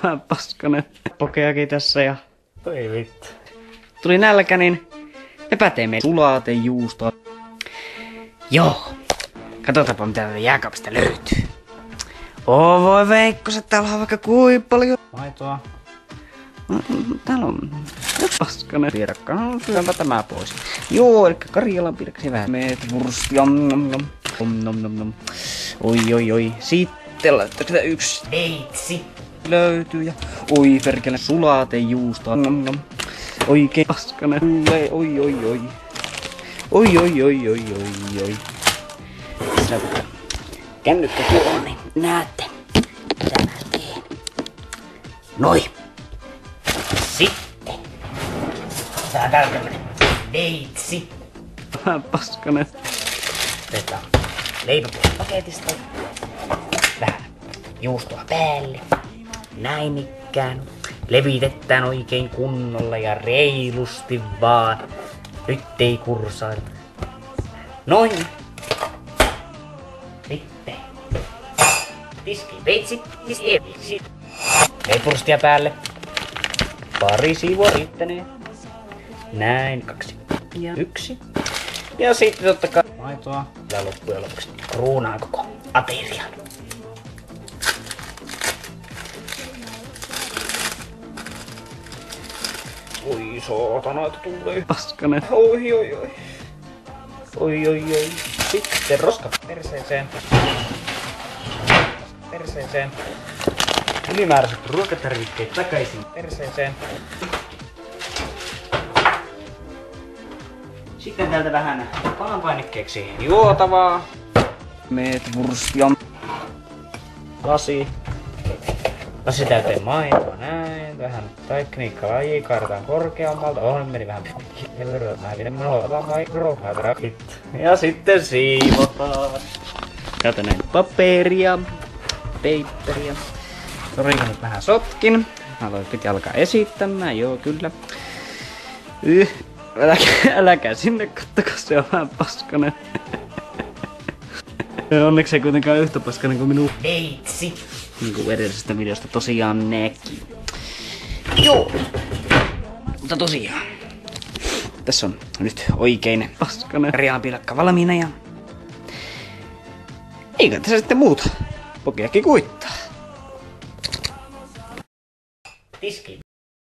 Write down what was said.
Vähän paskanen. Pokeakin tässä ja... Oi vittu. Tuli nälkä, niin me teemme sulaatejuustoa. Joo. Katsotaanpa mitä täältä jääkaapista löytyy. Voi Veikkoset, täällä on vaikka kuinka paljon maitoa. Täällä on paskanen piirakka. No, syöpä tämä pois. Joo, eli Karjalan piiraksi vähän. Meetwurst, jom nom nom. Nom nom nom. Oi. Sitten laittaa sitä yksi veitsi. Löytyy ja... Oi perkele, sulaatejuustoa. Nom nom. Oikein paskanen. Oi. Oi. Tässä kännykkä tuolla, niin näette, mitä mä teen. Noin. Sitten. Tää on täällä tämmönen veitsi. Vähän paskanen. Otetaan leipä pois paketista. Vähän juustoa päälle. Näin ikään. Levitetään oikein kunnolla ja reilusti vaan. Nyt ei kursailla. Noin. Sitten. Tiski veitsi. Leipurustia päälle. Pari siivua riittänee. Näin, 2 ja 1. Ja sitten totta kai maitoa. Ja loppujen lopuksi kruunaan koko aterian. Oi saatana, että tulee paskanen. Oi. Sitten roska perseeseen. Ylimääräiset ruokatarvikkeet takaisin perseeseen. Sitten täältä vähän palanpainikkeeksi juotavaa. Meetwurst ja lasi. Lasi täyteen maitoa näin. Vähän tekniikkaa laji, kaartaan korkeammalta. Meni vähän. Ja sitten siivotaan. Täältä näin paperia. Paperia. Sorikin nyt vähän sotkin. Piti alkaa esittämään, joo kyllä. Äläkää sinne kattoko, se on vähän paskanen. Onneksi ei kuitenkaan yhtä paskanen kuin minun veitsi. Niin kuin edellisestä videosta tosiaan näki. Joo. Mutta tosiaan. Tässä on nyt oikein paskanen karjalanpiirakka valmiina ja... Eikä tässä sitten muuta. Pokeakin kuittaa. Tiski.